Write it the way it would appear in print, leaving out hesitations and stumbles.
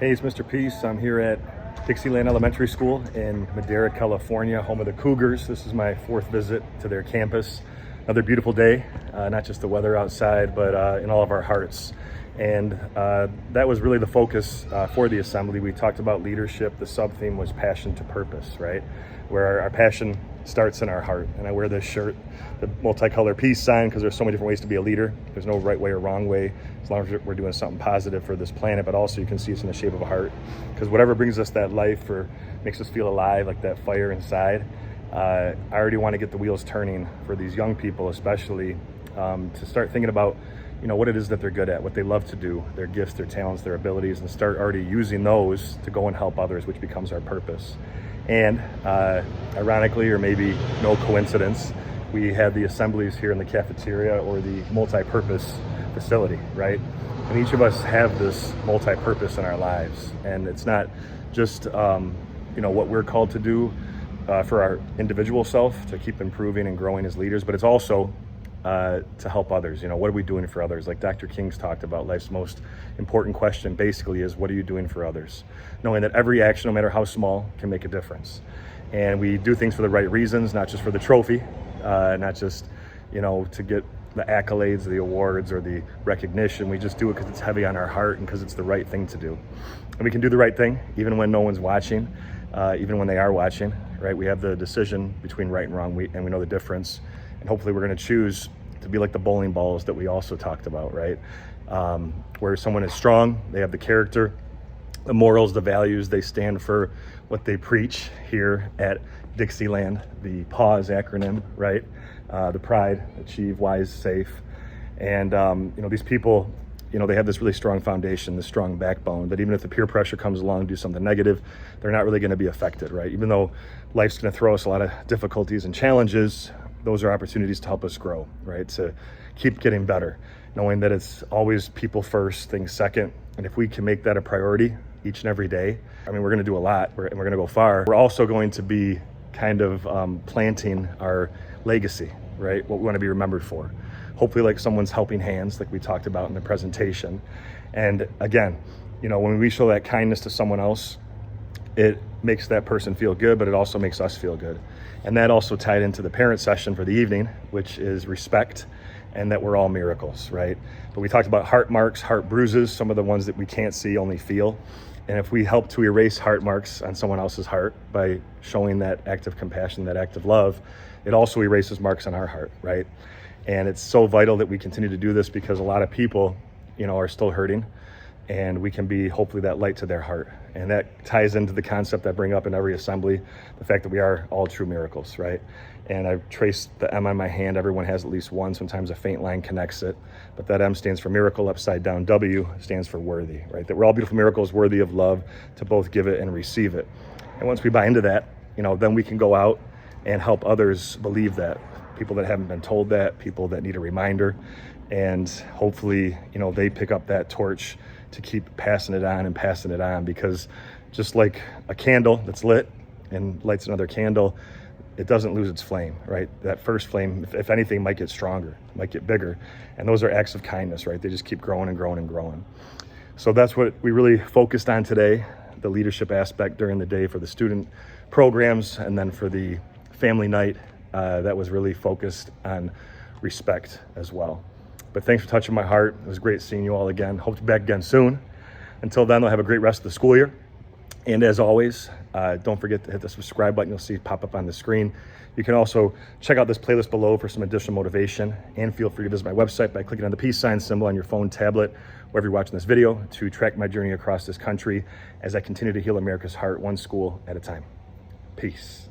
Hey, it's Mr. Peace. I'm here at Dixieland Elementary School in Madera, California, home of the Cougars. This is my fourth visit to their campus. Another beautiful day, not just the weather outside, but in all of our hearts. And that was really the focus for the assembly. We talked about leadership. The sub-theme was passion to purpose, right? Where our passion starts in our heart. And I wear this shirt, the multicolor peace sign, because there's so many different ways to be a leader. There's no right way or wrong way, as long as we're doing something positive for this planet. But also you can see it's in the shape of a heart, because whatever brings us that life or makes us feel alive, like that fire inside, I already want to get the wheels turning for these young people, especially to start thinking about what it is that they're good at, what they love to do, their gifts, their talents, their abilities, and start already using those to go and help others, which becomes our purpose. And ironically, or maybe no coincidence, we had the assemblies here in the cafeteria or the multi-purpose facility, right? And each of us have this multi-purpose in our lives. And it's not just, what we're called to do for our individual self to keep improving and growing as leaders, but it's also to help others. What are we doing for others? Like Dr. King's talked about, life's most important question basically is, what are you doing for others? Knowing that every action, no matter how small, can make a difference. And we do things for the right reasons, not just for the trophy, not just, to get the accolades, the awards, or the recognition. We just do it because it's heavy on our heart and because it's the right thing to do. And we can do the right thing even when no one's watching, even when they are watching, right? We have the decision between right and wrong, and we know the difference. And hopefully we're going to choose to be like the bowling balls that we also talked about, right? Where someone is strong, they have the character, the morals, the values, they stand for what they preach here at Dixieland, the PAWS acronym, right? The pride, achieve, wise, safe. And, these people, they have this really strong foundation, this strong backbone, that even if the peer pressure comes along and do something negative, they're not really going to be affected, right? Even though life's going to throw us a lot of difficulties and challenges, those are opportunities to help us grow, right? To keep getting better, knowing that it's always people first, things second. And if we can make that a priority each and every day, we're going to do a lot and we're going to go far. We're also going to be kind of planting our legacy, right? What we want to be remembered for. Hopefully like someone's helping hands, like we talked about in the presentation. And again, when we show that kindness to someone else, it makes that person feel good, but it also makes us feel good. And that also tied into the parent session for the evening, which is respect and that we're all miracles, right? But we talked about heart marks, heart bruises, some of the ones that we can't see, only feel. And if we help to erase heart marks on someone else's heart by showing that act of compassion, that act of love, it also erases marks on our heart, right? And it's so vital that we continue to do this because a lot of people, are still hurting, and we can be hopefully that light to their heart. And that ties into the concept I bring up in every assembly, the fact that we are all true miracles, right? And I've traced the M on my hand. Everyone has at least one. Sometimes a faint line connects it. But that M stands for miracle, upside down. W stands for worthy, right? That we're all beautiful miracles, worthy of love, to both give it and receive it. And once we buy into that, then we can go out and help others believe that. People that haven't been told that, people that need a reminder. And hopefully, they pick up that torch to keep passing it on, because just like a candle that's lit and lights another candle, it doesn't lose its flame, right? That first flame, if anything, might get stronger, might get bigger. And those are acts of kindness, right? They just keep growing and growing and growing. So that's what we really focused on today, the leadership aspect during the day for the student programs, and then for the family night, that was really focused on respect as well. But thanks for touching my heart. It was great seeing you all again. Hope to be back again soon. Until then, I'll have a great rest of the school year. And as always, don't forget to hit the subscribe button. You'll see it pop up on the screen. You can also check out this playlist below for some additional motivation. And feel free to visit my website by clicking on the peace sign symbol on your phone, tablet, wherever you're watching this video, to track my journey across this country as I continue to heal America's heart, one school at a time. Peace.